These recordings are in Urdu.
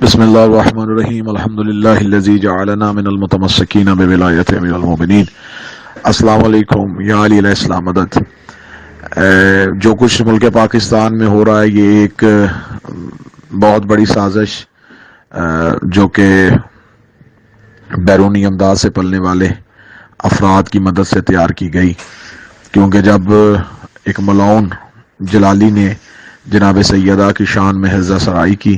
بسم اللہ الرحمن الرحیم الحمدللہ الذی جعلنا من المتمسکین بولایت امیر المومنین۔ السلام علیکم یا علی علیہ السلام مدد۔ جو کچھ ملک پاکستان میں ہو رہا ہے یہ ایک بہت بڑی سازش جو کہ بیرونی امداد سے پلنے والے افراد کی مدد سے تیار کی گئی، کیونکہ جب ایک ملعون جلالی نے جناب سیدہ کی شان میں حضہ سرائی کی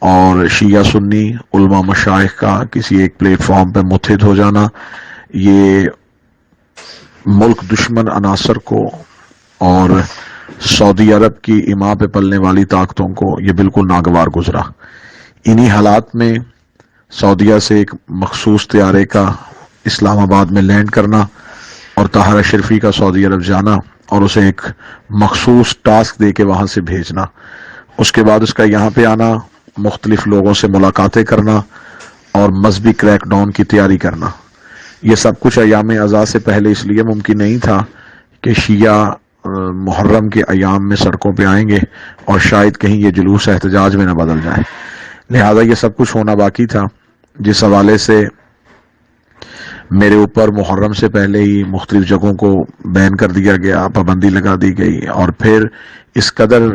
اور شیعہ سنی علماء مشائخ کا کسی ایک پلیٹ فارم پہ متحد ہو جانا، یہ ملک دشمن عناصر کو اور سعودی عرب کی ایما پہ پلنے والی طاقتوں کو یہ بالکل ناگوار گزرا۔ انہی حالات میں سعودیہ سے ایک مخصوص طیارے کا اسلام آباد میں لینڈ کرنا اور طاہرہ شرفی کا سعودی عرب جانا اور اسے ایک مخصوص ٹاسک دے کے وہاں سے بھیجنا، اس کے بعد اس کا یہاں پہ آنا، مختلف لوگوں سے ملاقاتیں کرنا اور مذہبی کریک ڈاؤن کی تیاری کرنا، یہ سب کچھ ایام عزا سے پہلے اس لیے ممکن نہیں تھا کہ شیعہ محرم کے ایام میں سڑکوں پہ آئیں گے اور شاید کہیں یہ جلوس احتجاج میں نہ بدل جائے، لہذا یہ سب کچھ ہونا باقی تھا، جس حوالے سے میرے اوپر محرم سے پہلے ہی مختلف جگہوں کو بین کر دیا گیا، پابندی لگا دی گئی، اور پھر اس قدر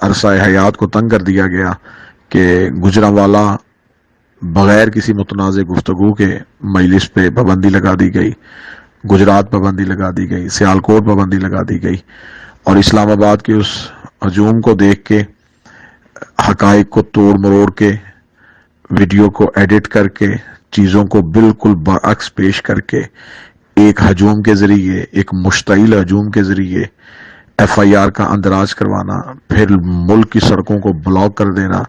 عرصہ حیات کو تنگ کر دیا گیا کہ گجرانوالہ بغیر کسی متنازع گفتگو کے مجلس پہ پابندی لگا دی گئی، گجرات پابندی لگا دی گئی، سیالکوٹ پابندی لگا دی گئی، اور اسلام آباد کے اس ہجوم کو دیکھ کے حقائق کو توڑ مروڑ کے ویڈیو کو ایڈٹ کر کے چیزوں کو بالکل برعکس پیش کر کے ایک ہجوم کے ذریعے، ایک مشتعل ہجوم کے ذریعے ایف آئی آر کا اندراج کروانا، پھر ملک کی سڑکوں کو بلاک کر دینا،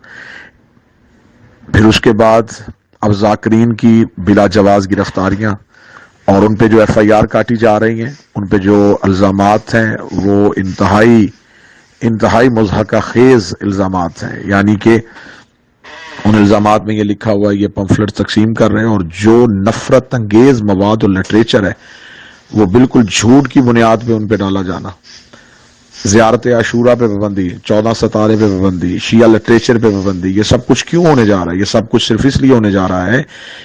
پھر اس کے بعد اب ذاکرین کی بلا جواز گرفتاریاں اور ان پہ جو ایف آئی آر کاٹی جا رہی ہیں، ان پہ جو الزامات ہیں وہ انتہائی مضحکہ خیز الزامات ہیں، یعنی کہ ان الزامات میں یہ لکھا ہوا ہے یہ پمفلٹ تقسیم کر رہے ہیں، اور جو نفرت انگیز مواد اور لٹریچر ہے وہ بالکل جھوٹ کی بنیاد پہ ان پہ ڈالا جانا، زیارت عاشورہ پہ پابندی، 14 ستارے پہ پابندی، شیعہ لٹریچر پہ پابندی، یہ سب کچھ کیوں ہونے جا رہا ہے؟ یہ سب کچھ صرف اس لیے ہونے جا رہا ہے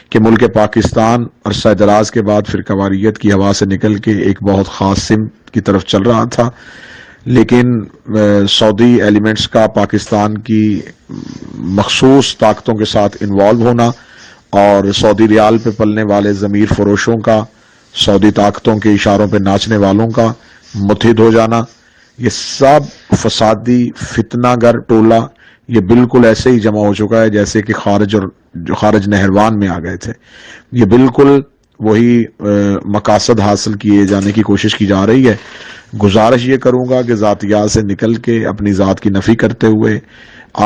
کہ ملک پاکستان عرصہ دراز کے بعد فرقہ واریت کی ہوا سے نکل کے ایک بہت خاص سمت کی طرف چل رہا تھا، لیکن سعودی ایلیمنٹس کا پاکستان کی مخصوص طاقتوں کے ساتھ انوالو ہونا اور سعودی ریال پہ پلنے والے ضمیر فروشوں کا، سعودی طاقتوں کے اشاروں پہ ناچنے والوں کا متحد ہو جانا، یہ سب فسادی فتنہ گر ٹولہ یہ بالکل ایسے ہی جمع ہو چکا ہے جیسے کہ خارج نہروان میں آ گئے تھے، یہ بالکل وہی مقاصد حاصل کیے جانے کی کوشش کی جا رہی ہے۔ گزارش یہ کروں گا کہ ذاتیات سے نکل کے اپنی ذات کی نفی کرتے ہوئے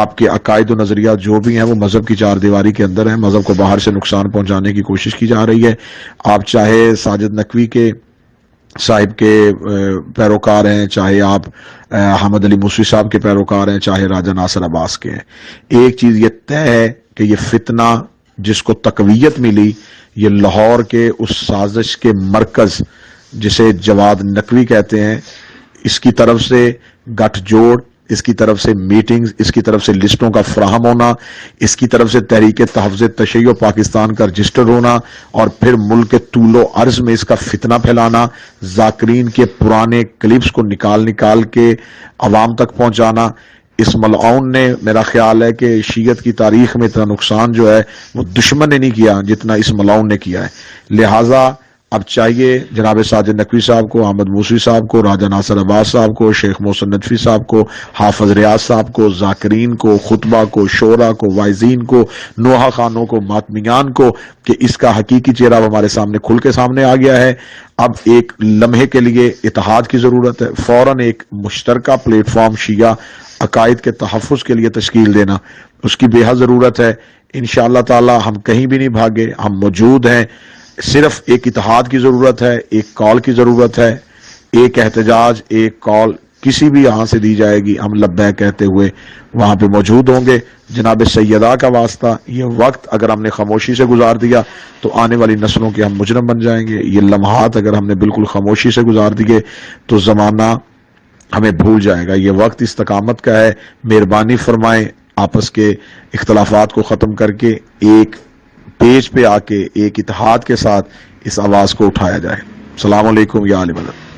آپ کے عقائد و نظریات جو بھی ہیں وہ مذہب کی چار دیواری کے اندر ہیں، مذہب کو باہر سے نقصان پہنچانے کی کوشش کی جا رہی ہے، آپ چاہے ساجد نقوی کے صاحب کے پیروکار ہیں، چاہے آپ حامد علی موسوی صاحب کے پیروکار ہیں، چاہے راجہ ناصر عباس کے ہیں، ایک چیز یہ طے ہے کہ یہ فتنہ جس کو تقویت ملی یہ لاہور کے اس سازش کے مرکز جسے جواد نقوی کہتے ہیں، اس کی طرف سے گٹھ جوڑ، اس کی طرف سے میٹنگز، اس کی طرف سے لسٹوں کا فراہم ہونا، اس کی طرف سے تحریک تحفظ تشیع پاکستان کا رجسٹر ہونا، اور پھر ملک کے طول و عرض میں اس کا فتنہ پھیلانا، ذاکرین کے پرانے کلپس کو نکال کے عوام تک پہنچانا، اس ملعون نے میرا خیال ہے کہ شیعت کی تاریخ میں اتنا نقصان جو ہے وہ دشمن نے نہیں کیا جتنا اس ملعون نے کیا ہے، لہٰذا اب چاہیے جناب ساجد نقوی صاحب کو، احمد موسوی صاحب کو، راجہ ناصر عباس صاحب کو، شیخ محسن ندفی صاحب کو، حافظ ریاض صاحب کو، ذاکرین کو، خطبہ کو، شعراء کو، وائزین کو، نوحہ خانوں کو، ماتمیان کو، کہ اس کا حقیقی چہرہ ہمارے سامنے کھل کے سامنے آ گیا ہے۔ اب ایک لمحے کے لیے اتحاد کی ضرورت ہے، فوراً ایک مشترکہ پلیٹ فارم شیعہ عقائد کے تحفظ کے لیے تشکیل دینا، اس کی بے حد ضرورت ہے۔ انشاءاللہ تعالی ہم کہیں بھی نہیں بھاگے، ہم موجود ہیں، صرف ایک اتحاد کی ضرورت ہے، ایک کال کی ضرورت ہے، ایک احتجاج، ایک کال کسی بھی یہاں سے دی جائے گی، ہم لبیک کہتے ہوئے وہاں پہ موجود ہوں گے۔ جناب سیدہ کا واسطہ یہ وقت اگر ہم نے خاموشی سے گزار دیا تو آنے والی نسلوں کے ہم مجرم بن جائیں گے، یہ لمحات اگر ہم نے بالکل خاموشی سے گزار دیے تو زمانہ ہمیں بھول جائے گا۔ یہ وقت استقامت کا ہے، مہربانی فرمائیں آپس کے اختلافات کو ختم کر کے ایک پیج پہ آ کے ایک اتحاد کے ساتھ اس آواز کو اٹھایا جائے۔ السلام علیکم یا آل مدد۔